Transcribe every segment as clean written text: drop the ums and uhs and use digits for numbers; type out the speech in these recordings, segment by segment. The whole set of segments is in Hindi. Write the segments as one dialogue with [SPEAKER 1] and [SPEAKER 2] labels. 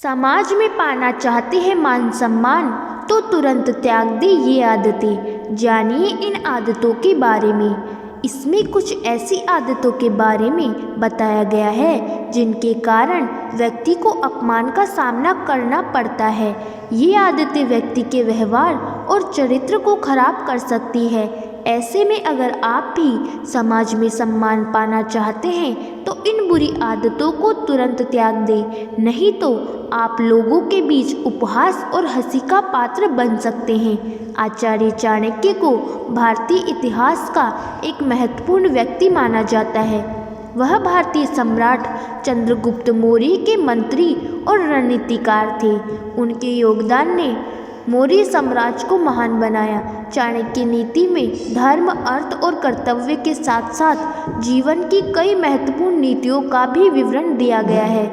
[SPEAKER 1] समाज में पाना चाहते हैं मान सम्मान तो तुरंत त्याग दे ये आदतें। जानिए इन आदतों के बारे में। इसमें कुछ ऐसी आदतों के बारे में बताया गया है जिनके कारण व्यक्ति को अपमान का सामना करना पड़ता है। ये आदतें व्यक्ति के व्यवहार और चरित्र को खराब कर सकती है। ऐसे में अगर आप भी समाज में सम्मान पाना चाहते हैं तो इन बुरी आदतों को तुरंत त्याग दें, नहीं तो आप लोगों के बीच उपहास और हंसी का पात्र बन सकते हैं। आचार्य चाणक्य को भारतीय इतिहास का एक महत्वपूर्ण व्यक्ति माना जाता है। वह भारतीय सम्राट चंद्रगुप्त मौर्य के मंत्री और रणनीतिकार थे। उनके योगदान ने मौर्य साम्राज्य को महान बनाया। चाणक्य नीति में धर्म, अर्थ और कर्तव्य के साथ साथ जीवन की कई महत्वपूर्ण नीतियों का भी विवरण दिया गया है।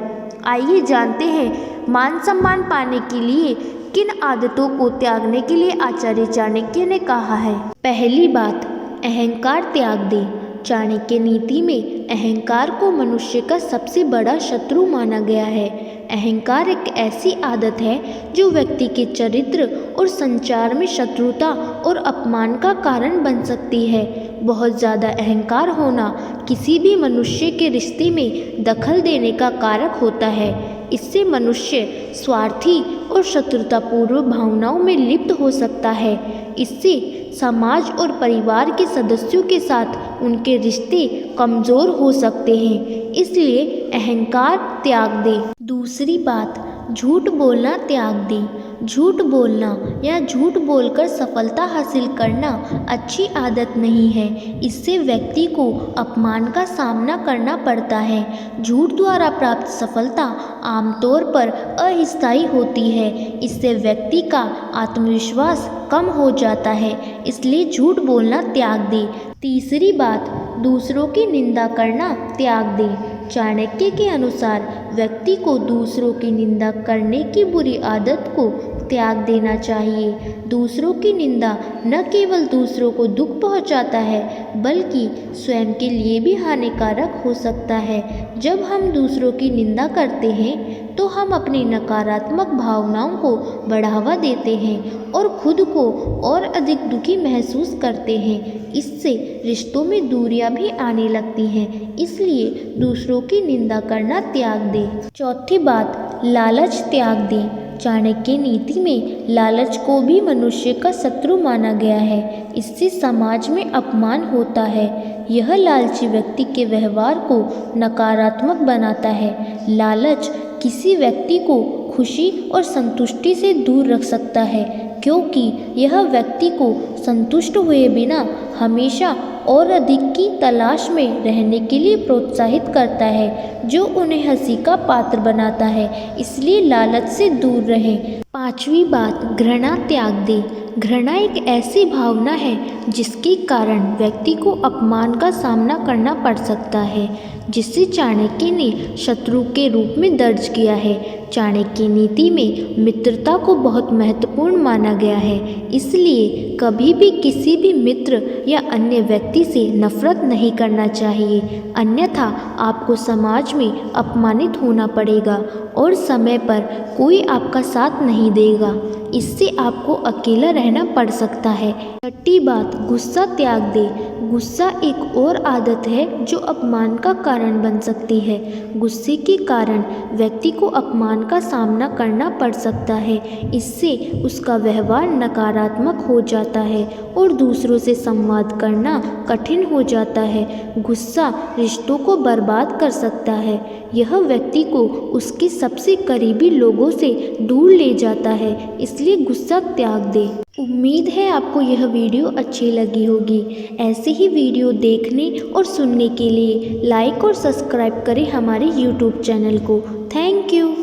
[SPEAKER 1] आइए जानते हैं मान सम्मान पाने के लिए किन आदतों को त्यागने के लिए आचार्य चाणक्य ने कहा है। पहली बात, अहंकार त्याग दें। चाणक्य नीति में अहंकार को मनुष्य का सबसे बड़ा शत्रु माना गया है। अहंकार एक ऐसी आदत है जो व्यक्ति के चरित्र और संचार में शत्रुता और अपमान का कारण बन सकती है। बहुत ज़्यादा अहंकार होना किसी भी मनुष्य के रिश्ते में दखल देने का कारक होता है। इससे मनुष्य स्वार्थी और शत्रुतापूर्व भावनाओं में लिप्त हो सकता है। इससे समाज और परिवार के सदस्यों के साथ उनके रिश्ते कमज़ोर हो सकते हैं। इसलिए अहंकार त्याग दें। दूसरी बात, झूठ बोलना त्याग दें। झूठ बोलना या झूठ बोलकर सफलता हासिल करना अच्छी आदत नहीं है। इससे व्यक्ति को अपमान का सामना करना पड़ता है। झूठ द्वारा प्राप्त सफलता आमतौर पर अस्थायी होती है। इससे व्यक्ति का आत्मविश्वास कम हो जाता है। इसलिए झूठ बोलना त्याग दें। तीसरी बात, दूसरों की निंदा करना त्याग दें। चाणक्य के अनुसार व्यक्ति को दूसरों की निंदा करने की बुरी आदत को त्याग देना चाहिए। दूसरों की निंदा न केवल दूसरों को दुख पहुंचाता है बल्कि स्वयं के लिए भी हानिकारक हो सकता है। जब हम दूसरों की निंदा करते हैं तो हम अपनी नकारात्मक भावनाओं को बढ़ावा देते हैं और खुद को और अधिक दुखी महसूस करते हैं। इससे रिश्तों में दूरियां भी आने लगती हैं। इसलिए दूसरों की निंदा करना त्याग दें। चौथी बात, लालच त्याग दें। चाणक्य नीति में लालच को भी मनुष्य का शत्रु माना गया है। इससे समाज में अपमान होता है। यह लालची व्यक्ति के व्यवहार को नकारात्मक बनाता है। लालच किसी व्यक्ति को खुशी और संतुष्टि से दूर रख सकता है, क्योंकि यह व्यक्ति को संतुष्ट हुए बिना हमेशा और अधिक की तलाश में रहने के लिए प्रोत्साहित करता है, जो उन्हें हंसी का पात्र बनाता है। इसलिए लालच से दूर रहें। पांचवी बात, घृणा त्याग दें। घृणा एक ऐसी भावना है जिसके कारण व्यक्ति को अपमान का सामना करना पड़ सकता है, जिसे चाणक्य ने शत्रु के रूप में दर्ज किया है। चाणक्य नीति में मित्रता को बहुत महत्वपूर्ण माना गया है। इसलिए कभी भी किसी भी मित्र या अन्य व्यक्ति से नफरत नहीं करना चाहिए, अन्यथा आपको समाज में अपमानित होना पड़ेगा और समय पर कोई आपका साथ नहीं देगा। इससे आपको अकेला रहना पड़ सकता है। छठी बात, गुस्सा त्याग दें। गुस्सा एक और आदत है जो अपमान का कारण बन सकती है। गुस्से के कारण व्यक्ति को अपमान का सामना करना पड़ सकता है। इससे उसका व्यवहार नकारात्मक हो जाता है और दूसरों से संवाद करना कठिन हो जाता है। गुस्सा रिश्तों को बर्बाद कर सकता है। यह व्यक्ति को उसके सबसे करीबी लोगों से दूर ले जाता है। इसलिए गुस्सा त्याग दें। उम्मीद है आपको यह वीडियो अच्छी लगी होगी। ऐसे ही वीडियो देखने और सुनने के लिए लाइक और सब्सक्राइब करें हमारे YouTube चैनल को। Thank you.